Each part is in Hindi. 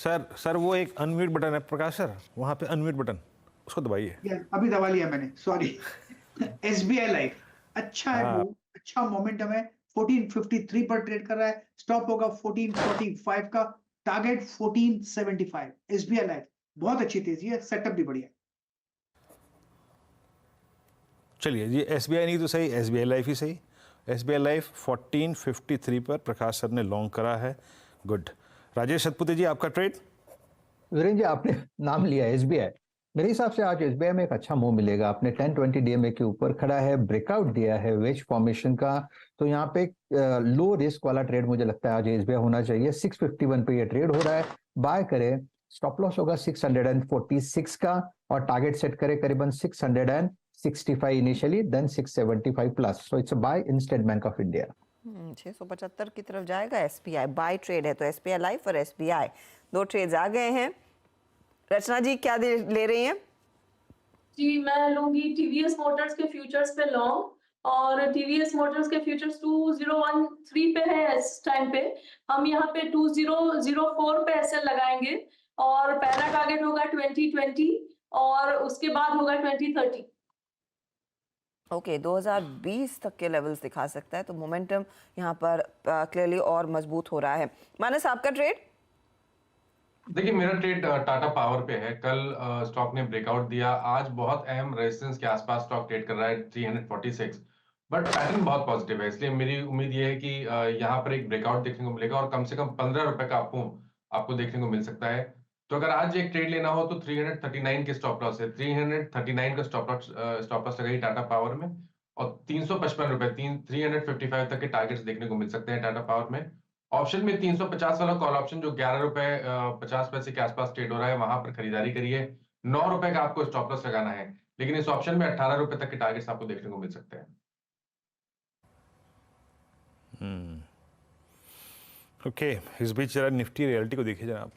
सर वो एक अनम्यूट बटन है प्रकाश सर, वहाँ पे अनम्यूट बटन उसको दबाइए। अभी दबा लिया मैंने, सॉरी। SBI लाइफ अच्छा है, हाँ मूव अच्छा मोमेंटम है, 1453 पर ट्रेड कर रहा है, स्टॉप होगा 1445 का, टारगेट 1475। SBI लाइफ बहुत अच्छी तेजी है, सेटअप भी बढ़िया है। चलिए ये SBI नहीं तो सही, SBI लाइफ ही सही। SBI लाइफ 1453 पर प्रकाश सर ने लॉन्ग करा है, गुड। राजेश सतपुते जी आपका ट्रेड। वीरेंद्र जी आपने नाम लिया SBI, मेरे हिसाब से आज SBI में एक अच्छा मूव मिलेगा। आपने 1020 DMA के ऊपर खड़ा है, ब्रेकआउट दिया है वेज फॉर्मेशन का, तो यहाँ पे लो रिस्क वाला ट्रेड मुझे लगता है आज SBI होना चाहिए। 651 पे ये ट्रेड हो रहा है, बाय करें। स्टॉप लॉस होगा 646 का और टारगेट सेट करें करीबन 665 initially, then 675 plus. So it's a buy in State Bank of India. 675 की तरफ जाएगा SBI, बाय ट्रेड है तो SBI लाइफ और SBI दो ट्रेड्स आ गए हैं। रचना जी क्या ले रही हैं? जी मैं लूंगी TVS मोटर्स के फ्यूचर्स पे लॉन्ग, और TVS मोटर्स के फ्यूचर्स 2013 पे है इस टाइम पे। हम यहाँ पे 2004 पे ऐसे लगाएंगे और पहला टारगेट होगा 2020 और उसके बाद होगा 2030। ओके 2020 तक के लेवल्स दिखा सकता है, तो मोमेंटम यहाँ पर क्लियरली और मजबूत हो रहा है। मानस आपका ट्रेड? देखिए मेरा ट्रेड टाटा पावर पे है। कल स्टॉक ने ब्रेकआउट दिया, आज बहुत अहम रेजिस्टेंस के आसपास स्टॉक ट्रेड कर रहा है 346, बट पैटर्न बहुत पॉजिटिव है, इसलिए मेरी उम्मीद ये है कि यहाँ पर एक ब्रेकआउट देखने को मिलेगा और कम से कम 15 रुपए का आपको देखने को मिल सकता है। तो अगर आज एक ट्रेड लेना हो तो 339 के स्टॉप लॉस है, 339 का स्टॉप लॉस लगाई टाटा पावर में, और 355 रुपए 355 तक के टारगेट्स देखने को मिल सकते हैं टाटा पावर में। ऑप्शन में 350 वाला कॉल ऑप्शन जो 11 रुपए 50 पैसे के आसपास ट्रेड हो रहा है, वहां पर खरीदारी करिए। 9 रुपए का आपको स्टॉप लॉस लगाना है, लेकिन इस ऑप्शन में 18 रुपए तक के टारगेट्स आपको देखने को मिल सकते हैं। ओके इस बीच जरा निफ्टी रियलिटी को देखिए जनाब।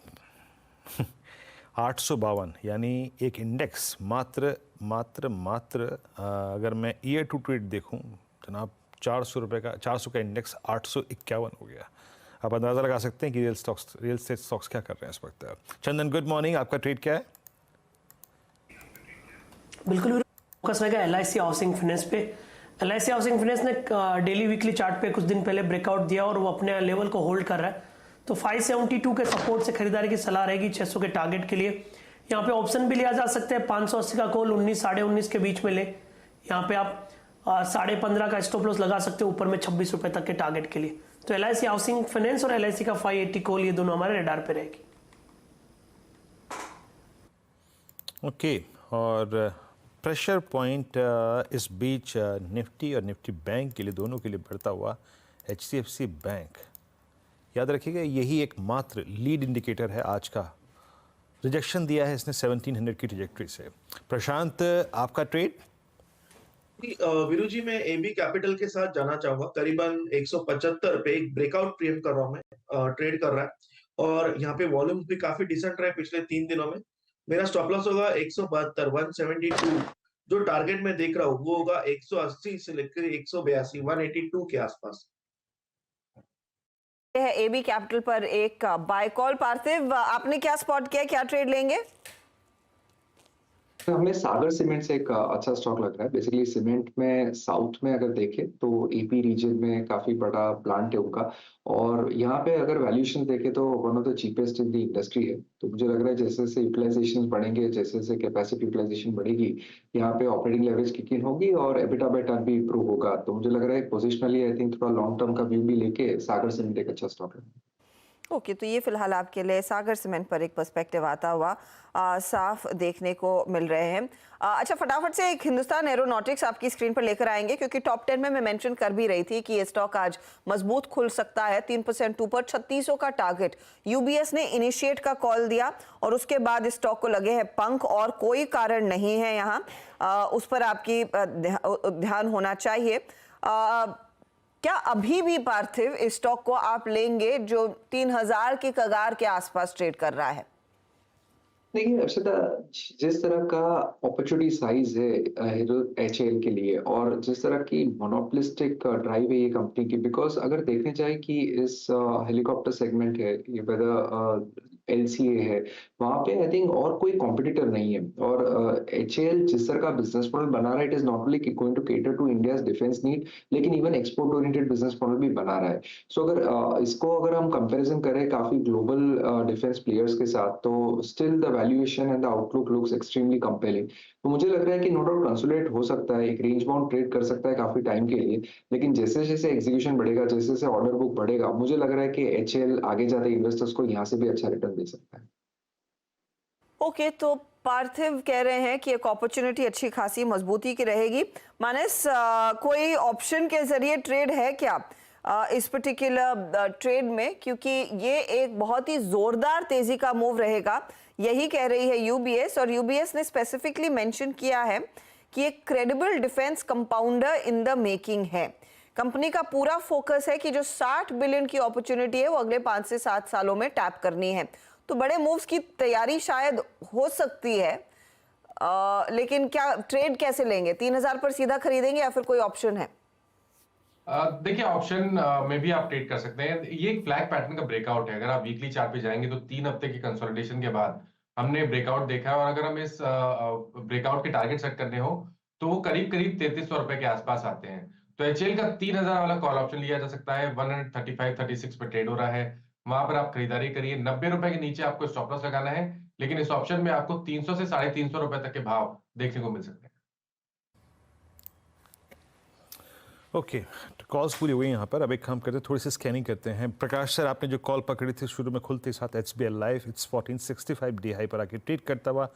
852 यानी एक इंडेक्स मात्र अगर मैं ईयर टू ट्रेड देखूं जनाब 400 रुपए का, 400 का इंडेक्स 851 हो गया। आप अंदाज़ा लगा सकते हैं कि रियल एस्टेट स्टॉक्स क्या कर रहे हैं इस वक्त। चंदन गुड मॉर्निंग, आपका ट्रेड क्या है? बिल्कुल फोकस रहेगा LIC हाउसिंग फाइनेंस पे। LIC हाउसिंग फाइनेंस ने डेली वीकली चार्ट पे कुछ दिन पहले ब्रेकआउट दिया और वो अपने लेवल को होल्ड कर रहा है, तो 572 के सपोर्ट से खरीदारी की सलाह रहेगी 600 के टारगेट के लिए। यहाँ पे ऑप्शन भी लिया जा सकता है, 580 का कॉल 19 साढ़े 19 के बीच में ले। यहाँ पे आप 15.5 का स्टॉप लॉस लगा सकते हो ऊपर में 26 रुपए तक के टारगेट के लिए। तो LIC हाउसिंग फाइनेंस और LIC का 580 कॉल, ये दोनों हमारे रडार पे रहेगी। ओके और प्रेशर पॉइंट इस बीच निफ्टी और निफ्टी बैंक के लिए, दोनों के लिए बढ़ता हुआ HDFC बैंक। याद रखिएगा यही एक मात्र लीड इंडिकेटर है आज का। रिजेक्शन दिया है इसने 1700 की ट्रैजेक्टरी से। प्रशांत आपका ट्रेड? वीरू जी मैं AB कैपिटल के साथ जाना चाहूंगा, करीबन 175 पे एक ब्रेकआउट क्रिएट कर रहा हूं मैं, ट्रेड कर रहा है और यहाँ पे वॉल्यूम भी काफी डिसेंट रहा है पिछले 3 दिनों में। मेरा स्टॉप लॉस होगा 172 172, जो टारगेट मैं देख रहा हूँ वो होगा 180 से लेकर 182 182 के आसपास है। AB कैपिटल पर एक बाय कॉल। पार्थिव आपने क्या स्पॉट किया, क्या ट्रेड लेंगे? हमें सागर सीमेंट से एक अच्छा स्टॉक लग रहा है। बेसिकली सीमेंट में साउथ में अगर देखें तो AP रीजन में काफी बड़ा प्लांट है उनका, और यहाँ पे अगर वैल्यूएशन देखें तो one of the cheapest in the industry है। तो मुझे लग रहा है जैसे जैसे यूटिलाइजेशन बढ़ेंगे, जैसे जैसे कैपेसिटी यूटिलाइजेशन बढ़ेगी, यहाँ पे ऑपरेटिंग लेवरेज किक इन होगी और EBITDA बाय टन भी इंप्रूव होगा। तो मुझे लग रहा है पोजिशनली आई थिंक थोड़ा लॉन्ग टर्म का व्यू भी लेके सागर सीमेंट एक अच्छा स्टॉक है। ओके तो ये फिलहाल आपके लिए सागर सीमेंट पर एक पर्सपेक्टिव आता हुआ साफ देखने को मिल रहे हैं। अच्छा फटाफट से एक हिंदुस्तान एरोनॉटिक्स आपकी स्क्रीन पर लेकर आएंगे, क्योंकि टॉप 10 में मैं मेंशन कर भी रही थी कि ये स्टॉक आज मजबूत खुल सकता है। 3% ऊपर 3600 का टारगेट UBS ने इनिशिएट का कॉल दिया और उसके बाद इस स्टॉक को लगे हैं पंख, और कोई कारण नहीं है यहाँ उस पर आपकी ध्यान होना चाहिए। क्या अभी भी पार्थिव इस स्टॉक को आप लेंगे जो 3000 की कगार के आसपास ट्रेड कर रहा है? देखिए अर्षिता, जिस तरह का अपॉर्चुनिटी साइज है HAL के लिए और जिस तरह की मोनोपोलिस्टिक ड्राइव है ये कंपनी की, बिकॉज अगर देखने जाए कि इस हेलीकॉप्टर सेगमेंट है ये वेदर LCA है, वहाँ पे आई थिंक और कोई कॉम्पिटिटर नहीं है। और HAL जिस तरह का बिजनेस मॉडल बना रहा है, it is not only going to cater to India's defence need, लेकिन even export oriented business model भी बना रहा है। सो अगर इसको अगर हम कंपैरिजन करें काफी ग्लोबल डिफेंस प्लेयर्स के साथ, तो still the valuation and the outlook looks extremely compelling. तो मुझे लग रहा है कि नो डाउट कंसोलिडेट हो सकता है, एक रेंज बाउंड ट्रेड कर सकता है काफी टाइम के लिए, लेकिन जैसे जैसे एग्जीक्यूशन बढ़ेगा, जैसे जैसे ऑर्डर बुक बढ़ेगा, मुझे लग रहा है कि HAL आगे जाते इन्वेस्टर्स को यहाँ से भी अच्छा रिटर्न दे सकता है। ओके, तो पार्थिव कह रहे हैं कि एक अपॉर्चुनिटी अच्छी खासी मजबूती की रहेगी। मानस, कोई ऑप्शन के जरिए ट्रेड है क्या इस पर्टिकुलर ट्रेड में, क्योंकि ये एक बहुत ही जोरदार तेजी का मूव रहेगा, यही कह रही है यूबीएस। और यूबीएस ने स्पेसिफिकली मेंशन किया है कि एक credible defence compounder in the making है। कंपनी का पूरा फोकस है कि जो 60 बिलियन की अपॉर्चुनिटी है वो अगले 5 से 7 सालों में टैप करनी है। तो बड़े मूव्स की तैयारी शायद हो सकती है, लेकिन क्या ट्रेड कैसे लेंगे? 3000 पर सीधा खरीदेंगे या फिर कोई ऑप्शन है? देखिए, ऑप्शन में भी आप ट्रेड कर सकते हैं। ये एक फ्लैग पैटर्न का ब्रेकआउट है। अगर आप वीकली चार्ट पे जाएंगे तो 3 हफ्ते की कंसोलिडेशन के बाद हमने ब्रेकआउट देखा है, और अगर हम इस ब्रेकआउट के टारगेट सेट करने हो तो वो करीब करीब 3300 रुपए के आसपास आते हैं। तो HAL का 3000 वाला कॉल ऑप्शन लिया जा सकता है। 135-36 पे ट्रेड हो रहा है, वहां पर आप खरीदारी करिए। 90 रुपए के नीचे आपको स्टॉप लॉस लगाना है, लेकिन इस ऑप्शन में आपको 300 से 350 रुपए तक के भाव देखने को मिल सकते हैं। ओके, तो कॉल्स पूरी हुई यहाँ पर। अब एक काम करते हैं, थोड़ी सी स्कैनिंग करते हैं। प्रकाश सर, आपने जो कॉल पकड़ी थी शुरू में खुलते साथ SBI life, it's 1465 D high पर आके ट्रेड करता हुआ।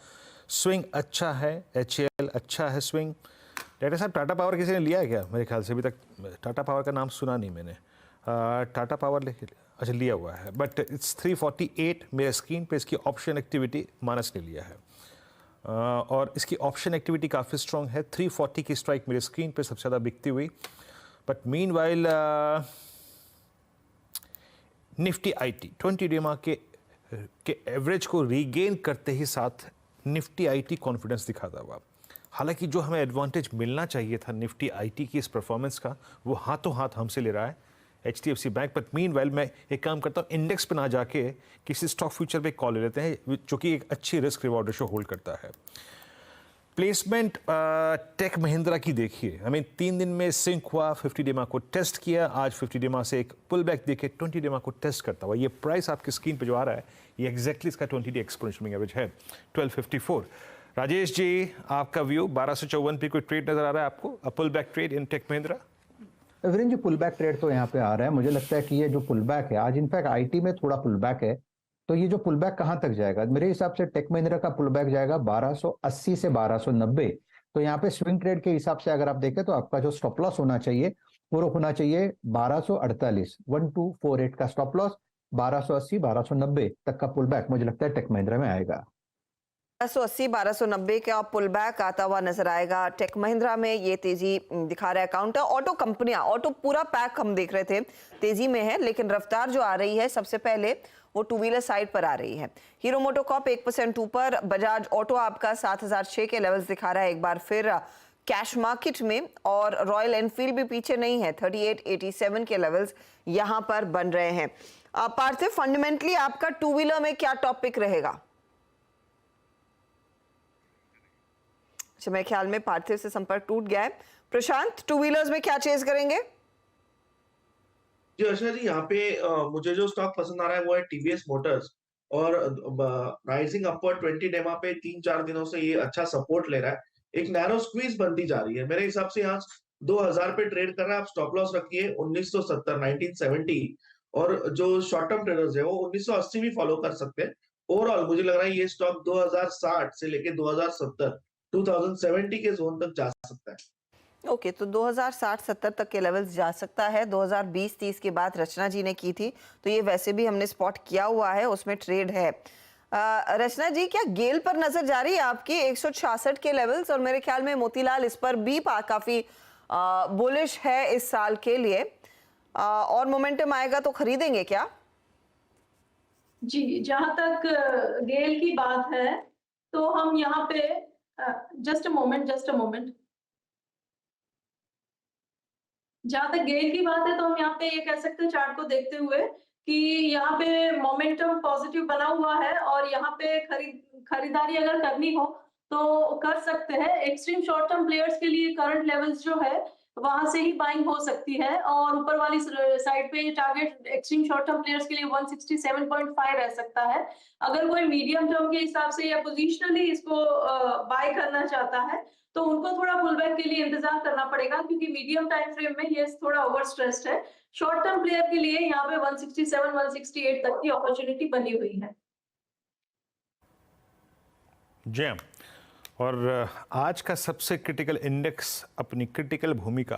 स्विंग अच्छा है, HAL अच्छा है स्विंग। डॉक्टर साहब, टाटा पावर किसी ने लिया है क्या? मेरे ख्याल से अभी तक टाटा पावर का नाम सुना नहीं मैंने। टाटा पावर लेके अच्छा लिया हुआ है, बट इट्स 348 मेरे स्क्रीन पे। इसकी ऑप्शन एक्टिविटी मानस ने लिया है, और इसकी ऑप्शन एक्टिविटी काफ़ी स्ट्रॉन्ग है। 340 की स्ट्राइक मेरे स्क्रीन पे सबसे ज़्यादा बिकती हुई। बट मीनवाइल निफ्टी IT 20 डेमा के एवरेज को रीगेन करते ही साथ निफ्टी IT कॉन्फिडेंस दिखाता हुआ। हालांकि जो हमें एडवांटेज मिलना चाहिए था निफ्टी IT की इस परफॉर्मेंस का, वो हाथों हाथ हमसे ले रहा है HDFC बैंक। बट मीनवाइल मैं एक काम करता हूँ, इंडेक्स पे ना जाके किसी स्टॉक फ्यूचर पे कॉल ले लेते हैं, जो कि एक अच्छी रिस्क रिवॉर्ड रेशो होल्ड करता है। प्लेसमेंट टेक महिंद्रा की देखिए, हमें 3 दिन में सिंक हुआ, 50 डेमा को टेस्ट किया, आज 50 डेमा से एक पुल बैक देके 20 डेमा को टेस्ट करता हुआ। ये प्राइस आपकी स्क्रीन पे जो आ रहा है, ये एग्जैक्टली इसका 20 डे एक्सपोनेंशियल एवरेज है 1254। राजेश जी, आपका व्यू 1254 पे कोई ट्रेड नजर आ रहा है आपको, pull back trade in Tech Mahindra? Virendra ji, pull back trade तो यहाँ पे आ रहा है। मुझे लगता है कि ये जो पुल बैक है आज, इनफैक्ट IT में थोड़ा पुल बैक है, तो ये जो पुल बैक कहाँ तक जाएगा? मेरे हिसाब से टेक महिंद्रा का पुल बैक जाएगा 1280 से 1290। तो यहाँ पे स्विंग ट्रेड के हिसाब से अगर आप देखें तो आपका जो स्टॉप लॉस होना चाहिए वो होना चाहिए 1248, 1248 का स्टॉप लॉस, 1280 1290 तक का पुल बैक मुझे लगता है टेक महिंद्रा में आएगा। 1280 1290 का पुल बैक आता हुआ नजर आएगा टेक महिंद्रा में। ये तेजी दिखा रहा है काउंटर। ऑटो कंपनियां, ऑटो पूरा पैक हम देख रहे थे तेजी में है, लेकिन रफ्तार जो आ रही है सबसे पहले वो टू व्हीलर साइड पर आ रही है। हीरो मोटोकॉर्प 1% ऊपर, बजाज ऑटो आपका 7006 के लेवल्स दिखा रहा है एक बार फिर कैश मार्केट में, और रॉयल एनफील्ड भी पीछे नहीं है, 3887 के लेवल्स यहां पर बन रहे हैं। पार्थिव, फंडामेंटली आपका टू व्हीलर में क्या टॉपिक रहेगा? अच्छा, मेरे ख्याल में पार्थिव से संपर्क टूट गया है। प्रशांत, टू व्हीलर्स में क्या चेज करेंगे? जी अर्षा जी, यहाँ पे मुझे जो स्टॉक पसंद आ रहा है वो है TVS मोटर्स, और राइजिंग अपवर्ड 20 डेमा पे 3-4 दिनों से ये अच्छा सपोर्ट ले रहा है। एक नैरो स्क्वीज बनती जा रही है मेरे हिसाब से। यहाँ 2000 पे ट्रेड कर रहा है, आप स्टॉप लॉस रखिए 1970 1970, और जो शॉर्ट टर्म ट्रेडर्स है वो 1980 भी फॉलो कर सकते हैं। ओवरऑल मुझे लग रहा है ये स्टॉक 2060 से लेके 2070 2070 के जोन तक जा सकता है। ओके, तो 2060-70 तक के लेवल्स जा सकता है। 2020-30 की बात रचना जी ने की थी, तो ये वैसे भी हमने स्पॉट किया हुआ है, उसमें ट्रेड है। रचना जी, क्या गेल पर नजर जा रही है आपकी 166 के लेवल्स, और मेरे ख्याल में मोतीलाल इस पर भी काफी बुलिश है इस साल के लिए, और मोमेंटम आएगा तो खरीदेंगे क्या? जी, जहां तक गेल की बात है तो हम यहाँ पे जस्ट अ मोमेंट, जहां तक गेल की बात है तो हम यहाँ पे ये कह सकते हैं चार्ट को देखते हुए कि यहाँ पे मोमेंटम पॉजिटिव बना हुआ है और यहाँ पे खरीदारी अगर करनी हो तो कर सकते हैं। एक्सट्रीम शॉर्ट टर्म प्लेयर्स के लिए करंट लेवल्स जो है वहां से ही बाइंग हो सकती है और ऊपर वाली साइड पे target extreme short term players के लिए 167.5 रह सकता है। अगर कोई मीडियम टर्म के हिसाब से या पोजिशनली इसको बाय करना चाहता है तो उनको थोड़ा पुलबैक के लिए इंतजार करना पड़ेगा क्योंकि मीडियम टाइम फ्रेम में ये थोड़ा ओवर स्ट्रेस्ड है। शॉर्ट टर्म प्लेयर के लिए यहाँ पे 167 168 तक की अपॉर्चुनिटी बनी हुई है। जय और आज का सबसे क्रिटिकल इंडेक्स अपनी क्रिटिकल भूमिका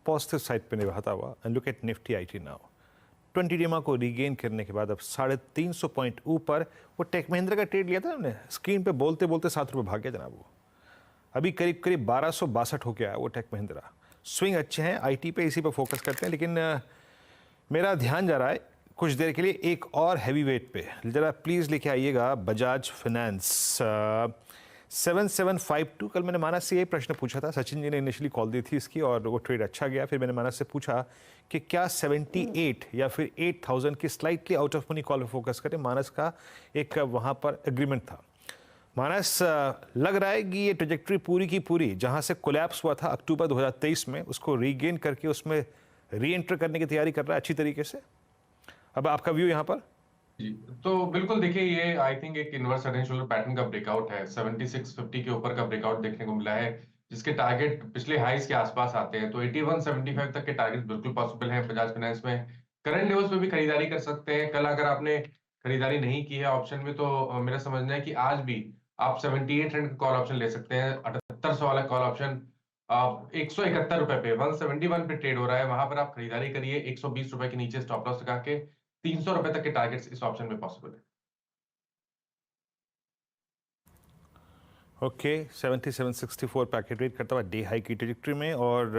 पॉजिटिव साइड पे निभाता हुआ and look at Nifty IT now 20 डेमा को रीगेन करने के बाद अब 350 पॉइंट ऊपर। वो टेक महिंद्रा का ट्रेड लिया था हमने, स्क्रीन पे बोलते बोलते 7 रुपये भाग गया जनाब। वो अभी करीब करीब 1262 हो गया है वो टेक महिंद्रा। स्विंग अच्छे हैं, आईटी पे इसी पर फोकस करते हैं, लेकिन मेरा ध्यान जा रहा है कुछ देर के लिए एक और हैवी वेट पे। ज़रा प्लीज़ लेके आइएगा बजाज फाइनेंस 7752। कल मैंने मानस से ये प्रश्न पूछा था, सचिन जी ने इनिशियली कॉल दी थी इसकी और वो ट्रेड अच्छा गया। फिर मैंने मानस से पूछा कि क्या 78 या फिर 8000 की slightly out of money call पर फोकस करें। मानस का एक वहाँ पर एग्रीमेंट था। मानस लग रहा है कि ये ट्रेजेक्ट्री पूरी की पूरी जहाँ से कोलैप्स हुआ था अक्टूबर 2023 में, उसको रीगेन करके उसमें री एंटर करने की तैयारी कर रहा है अच्छी तरीके से। अब आपका व्यू यहाँ पर? जी, तो बिल्कुल देखिए ये आई थिंक एक inverse head and shoulder pattern का ब्रेकआउट है। 7650 के ऊपर का ब्रेकआउट देखने को मिला है जिसके टारगेट पिछले हाइस के आसपास आते हैं। तो 8175 तक के टारगेट बिल्कुल पॉसिबल है बजाज फाइनेंस में। करंट लेवल्स पे भी खरीदारी कर सकते हैं। कल अगर आपने खरीदारी नहीं की है ऑप्शन में तो मेरा समझना है कि आज भी आप 78 रन का कॉल ऑप्शन ले सकते हैं। 7800 वाला कॉल ऑप्शन 171 रुपए पे 171 पे ट्रेड हो रहा है, वहां पर आप खरीदारी करिए। 120 रुपए के नीचे स्टॉप लॉस लगा के 300 रुपए तक के टारगेट्स इस ऑप्शन में पॉसिबल है। ओके 7764 पैकेट रेट करता हुआ डे हाई की ट्रेजेक्ट्री में और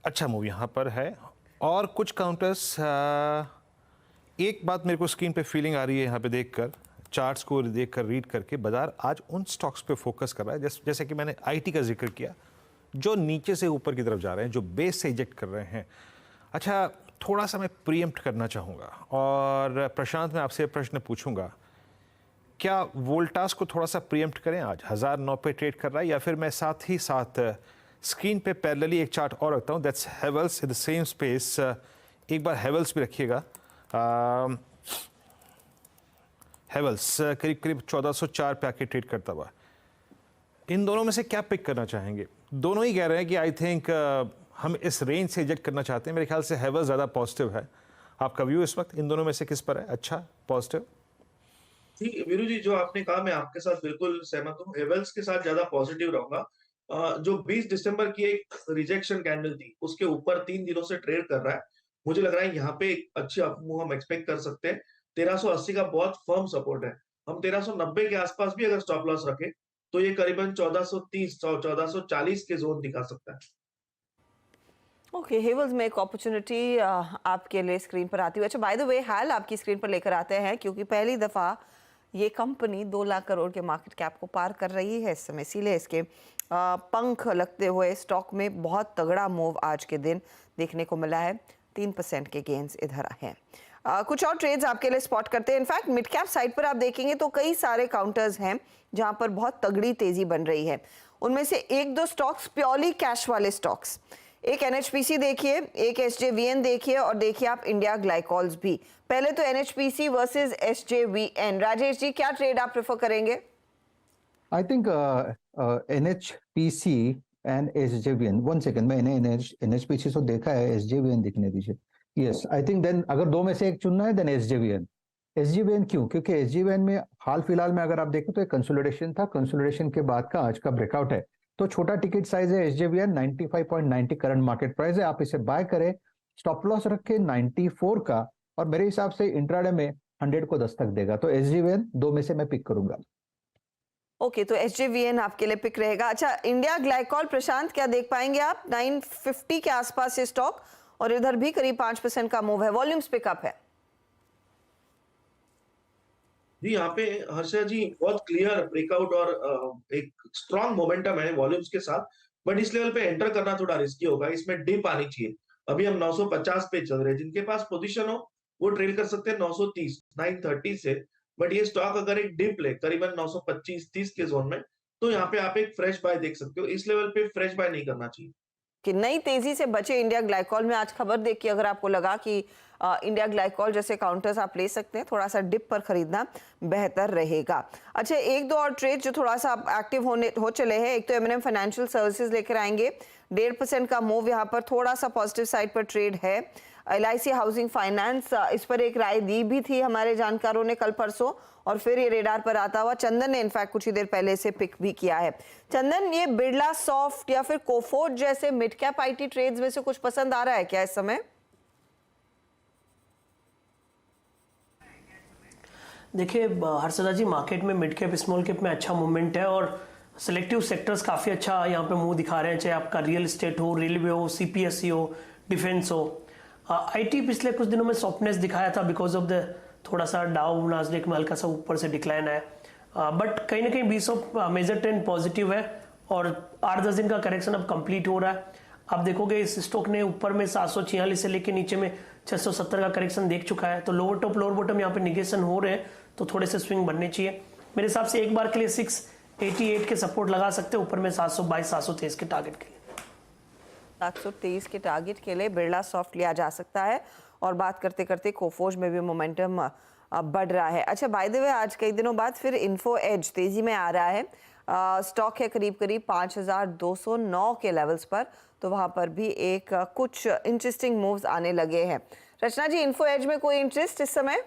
अच्छा मूव यहाँ पर है। और कुछ काउंटर्स एक बात मेरे को स्क्रीन पे फीलिंग आ रही है यहाँ पे देखकर, चार्ट्स को देखकर रीड करके बाजार आज उन स्टॉक्स पे फोकस कर रहा है जैसे कि मैंने आईटी का जिक्र किया, जो नीचे से ऊपर की तरफ जा रहे हैं, जो बेस से इजेक्ट कर रहे हैं। अच्छा थोड़ा सा मैं प्रीएम्प्ट करना चाहूँगा और प्रशांत मैं आपसे प्रश्न पूछूंगा, क्या वोल्टास को थोड़ा सा प्रीएम्प्ट करें? आज 1009 पे ट्रेड कर रहा है, या फिर मैं साथ ही साथ स्क्रीन पे पैरेलली एक चार्ट और रखता हूँ, that's Havells in the same space. एक बार हेवल्स भी रखिएगा। हेवल्स करीब करीब 1404 पे आके ट्रेड करता हुआ। इन दोनों में से क्या पिक करना चाहेंगे? दोनों ही कह रहे हैं कि आई थिंक हम इस रेंज से इजेक्ट करना चाहते हैं। मेरे ख्याल से हेवल्स ज़्यादा पॉजिटिव है। आपका व्यू इस वक्त इन दोनों में से किस पर है? अच्छा पॉजिटिव? जी वीरू जी, जो आपने कहा मैं आपके साथ बिल्कुल सहमत हूँ। हेवल्स के साथ ज्यादा पॉजिटिव रहूंगा। जो 20 दिसंबर की एक रिजेक्शन कैंडल थी उसके ऊपर 3 दिनों से ट्रेड कर रहा है। मुझे लग रहा है यहाँ पे एक अच्छी अपमूव हम एक्सपेक्ट कर सकते हैं। 1380 का बहुत फर्म सपोर्ट है। हम 1390 के आसपास भी अगर स्टॉप लॉस रखें तो ये करीबन 1430 1440 के जोन दिखा सकता है। ओके हेवल्स में एक अपॉर्चुनिटी आपके लिए स्क्रीन पर आती हुई। अच्छा बाय द वे हाल आपकी स्क्रीन पर लेकर आते हैं क्योंकि पहली दफ़ा ये कंपनी 2 लाख करोड़ के मार्केट कैप को पार कर रही है इस समय, इसीलिए इसके पंख लगते हुए स्टॉक में बहुत तगड़ा मूव आज के दिन देखने को मिला है। 3% के गेंस इधर हैं। कुछ और ट्रेड्स आपके लिए स्पॉट करते हैं। इनफैक्ट मिड कैप साइड पर आप देखेंगे तो कई सारे काउंटर्स हैं जहां पर बहुत तगड़ी तेजी बन रही है। उनमें से 1-2 स्टॉक्स प्योरली कैश वाले स्टॉक्स, एक NHPC देखिए, एक SJVN देखिए और देखिए आप इंडिया ग्लाइकॉल्स भी। पहले तो NHPC versus SJVN। Rajesh ji क्या ट्रेड आप प्रेफर करेंगे? I think NHPC and SJVN। 1 second, मैंने NHPC तो देखा है, SJVN दिखने दीजिए। यस आई थिंक देन अगर 2 में से एक चुनना है देन SJVN क्यों? क्योंकि SJVN में हाल फिलहाल में अगर आप देखें तो एक कंसोलिडेशन था, कंसोलिडेशन के बाद का आज का ब्रेकआउट है। तो छोटा टिकट साइज है SJVN, 95.90 करंट मार्केट प्राइस है। आप इसे बाय करें, स्टॉप लॉस रखें 94 का और मेरे हिसाब से इंट्राडे में 100 को दस्तक देगा। तो SJVN 2 में से मैं पिक करूंगा। ओके तो SJVN आपके लिए पिक रहेगा। अच्छा इंडिया ग्लाइकॉल प्रशांत क्या देख पाएंगे आप? 950 के आसपास ये स्टॉक और इधर भी करीब 5% का मूव है, वॉल्यूम्स पिकअप है। जी यहाँ पे हर्षा जी बहुत क्लियर ब्रेकआउट और एक स्ट्रॉन्ग मोमेंटम है वॉल्यूम्स के साथ, बट इस लेवल पे एंटर करना थोड़ा रिस्की होगा। इसमें डिप आनी चाहिए। अभी हम 950 पे चल रहे हैं। जिनके पास पोजीशन हो वो ट्रेड कर सकते हैं 930 930 से, बट ये स्टॉक अगर एक डिप ले करीबन 925-30 के जोन में, तो यहाँ पे आप एक फ्रेश बाय देख सकते हो। इस लेवल पे फ्रेश बाय नहीं करना चाहिए। कि नई तेजी से बचे इंडिया ग्लाइकॉल में आज खबर देख के अगर आपको लगा कि इंडिया ग्लाइकॉल जैसे काउंटर्स आप ले सकते हैं, थोड़ा सा डिप पर खरीदना बेहतर रहेगा। अच्छा, एक दो और ट्रेड जो थोड़ा सा एक्टिव हो चले हैं। एक तो M&M फाइनेंशियल सर्विसेज लेकर आएंगे, 1.5% का मूव यहाँ पर थोड़ा सा पॉजिटिव साइड पर ट्रेड है। LIC हाउसिंग फाइनेंस, इस पर एक राय दी भी थी हमारे जानकारों ने कल परसों, और फिर ये रेडार पर आता हुआ चंदन ने इनफैक्ट कुछ ही देर पहले से पिक भी किया है। चंदन, ये बिरला सॉफ्ट या फिर कोफोर्ज जैसे मिड कैप IT ट्रेड्स में से कुछ पसंद आ रहा है क्या इस समय? देखिए हर्षदा जी, मार्केट में मिड कैप स्मॉल कैप में अच्छा मूवमेंट है और सिलेक्टिव सेक्टर्स काफ़ी अच्छा यहाँ पे मुंह दिखा रहे हैं, चाहे आपका रियल एस्टेट हो, रेलवे हो, CPSE हो, डिफेंस हो। IT पिछले कुछ दिनों में सॉफ्टनेस दिखाया था बिकॉज ऑफ द थोड़ा सा डाउ नास्डेक में हल्का सा ऊपर से डिक्लाइन है, बट कहीं ना कहीं 20 ऑफ मेजर ट्रेंड पॉजिटिव है और 8-10 दिन का करेक्शन अब कंप्लीट हो रहा है। आप देखोगे इस स्टॉक ने ऊपर में 746 से लेके नीचे में 670 का करेक्शन देख चुका है, तो लोअर टॉप लोअर बॉटम यहाँ पे निगेशन हो रहे हैं, तो थोड़े से स्विंग बनने चाहिए। मेरे हिसाब से एक बार के लिए 688 के सपोर्ट लगा सकते हैं, ऊपर में 722-723 के टारगेट के लिए। 723 के टारगेट के लिए बिरला सॉफ्ट लिया जा सकता है। और बात करते करते कोफोर्ज में भी मोमेंटम बढ़ रहा है। अच्छा, बाय द वे आज कई दिनों बाद फिर इन्फो एज तेजी में आ रहा है। स्टॉक है करीब 5209 के लेवल्स पर, तो वहां पर भी एक कुछ इंटरेस्टिंग मूव्स आने लगे हैं। रचना जी, इन्फो एज में कोई इंटरेस्ट इस समय?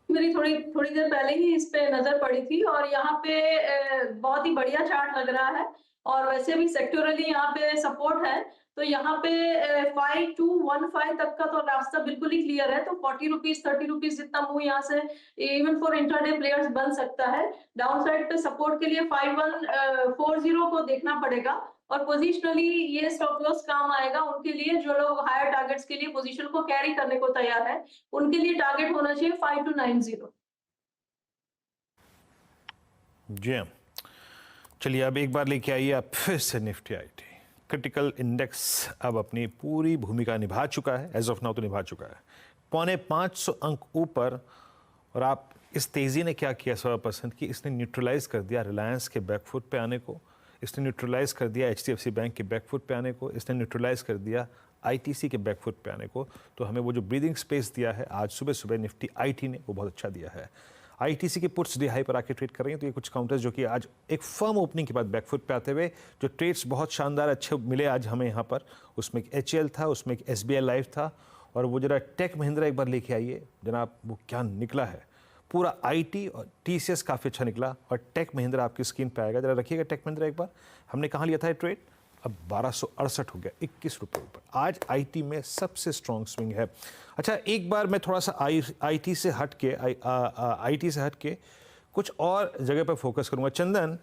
मेरी थोड़ी देर पहले ही इस पे नजर पड़ी थी और यहाँ पे बहुत ही बढ़िया चार्ट लग रहा है और वैसे भी सेक्टोरली यहाँ पे सपोर्ट है, तो यहाँ पे 5215 तक का तो रास्ता बिल्कुल ही क्लियर है। तो 40 रुपीज 30 रुपीज जितना मूव यहाँ से इवन फॉर इंट्राडे प्लेयर्स बन सकता है। डाउन साइड पे सपोर्ट के लिए 5140 को देखना पड़ेगा और पोजिशनली ये स्टॉप लॉस काम आएगा उनके लिए जो लोग हायर टारगेट्स के लिए पोजीशन को कैरी करने को तैयार है, उनके लिए टारगेट होना चाहिए 5290। जी, चलिए अब एक बार लेके आइए आप फिर से निफ्टी IT। क्रिटिकल इंडेक्स अब अपनी पूरी भूमिका निभा चुका है, एज ऑफ नाउ तो निभा चुका है, 450 अंक ऊपर। और आप इस तेज़ी ने क्या किया 100% की, इसने न्यूट्रलाइज कर दिया रिलायंस के बैकफुट पे आने को, इसने न्यूट्रलाइज कर दिया HDFC बैंक के बैकफुट पे आने को, इसने न्यूट्रलाइज कर दिया ITC के बैकफुट पे आने को। तो हमें वो जो ब्रीदिंग स्पेस दिया है आज सुबह सुबह निफ्टी IT ने, वो बहुत अच्छा दिया है। ITC के पुट्स डी हाई पर आके ट्रेड कर रही हैं, तो ये कुछ काउंटर्स जो कि आज एक फर्म ओपनिंग के बाद बैकफुट पे आते हुए जो ट्रेड्स बहुत शानदार अच्छे मिले आज हमें यहाँ पर, उसमें एक HL था, उसमें एक SBI लाइफ था, और वो जरा टेक महिंद्रा एक बार लेके आइए जनाब, वो क्या निकला है। पूरा IT और TCS काफ़ी अच्छा निकला और टेक महिंद्रा आपकी स्क्रीन पे आएगा, जरा रखिएगा टेक महिंद्रा एक बार। हमने कहाँ लिया था ये ट्रेड, अब 1268 हो गया, 21 रुपये ऊपर। आज IT में सबसे स्ट्रॉन्ग स्विंग है। अच्छा, एक बार मैं थोड़ा सा IT से हट के कुछ और जगह पर फोकस करूंगा। चंदन,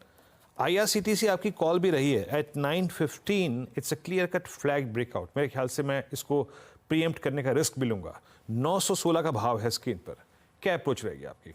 IRCTC आपकी कॉल भी रही है at 9:15, it's a clear cut flag breakout. मेरे ख्याल से मैं इसको प्रीएम्प्ट करने का रिस्क भी लूंगा। 916 का भाव है स्क्रीन पर, क्या अप्रोच रहेगी आपकी?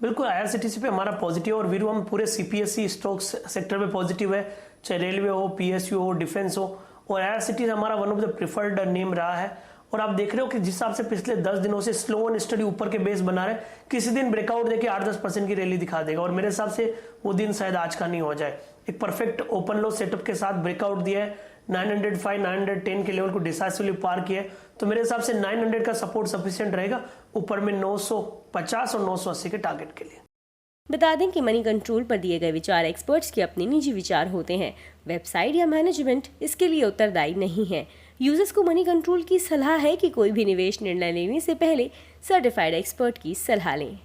बिल्कुल, IRCTC पे हमारा पॉजिटिव और वीरू हम पूरे CPSE स्टॉक्स सेक्टर में पॉजिटिव है, चाहे रेलवे हो, PSU हो, डिफेंस हो, और IRCTC हमारा one of the preferred name रहा है। और आप देख रहे हो कि जिस हिसाब से पिछले 10 दिनों से स्लो एंड स्टडी ऊपर के बेस बना रहे, किसी दिन ब्रेकआउट देके 8-10% की रैली दिखा देगा और मेरे हिसाब से वो दिन शायद आज का नहीं हो जाए। एक परफेक्ट ओपन लो सेटअप के साथ ब्रेकआउट दिया है, 905 910 के लेवल को डिसाइसिवली पार किया है, तो मेरे हिसाब से 900 का सपोर्ट सफिशिएंट रहेगा, ऊपर में 950 और 980 के टारगेट के लिए। बता दें कि मनी कंट्रोल पर दिए गए विचार एक्सपर्ट्स के अपने निजी विचार होते हैं। वेबसाइट या मैनेजमेंट इसके लिए उत्तरदायी नहीं है। यूजर्स को मनी कंट्रोल की सलाह है कि कोई भी निवेश निर्णय लेने से पहले सर्टिफाइड एक्सपर्ट की सलाह लें।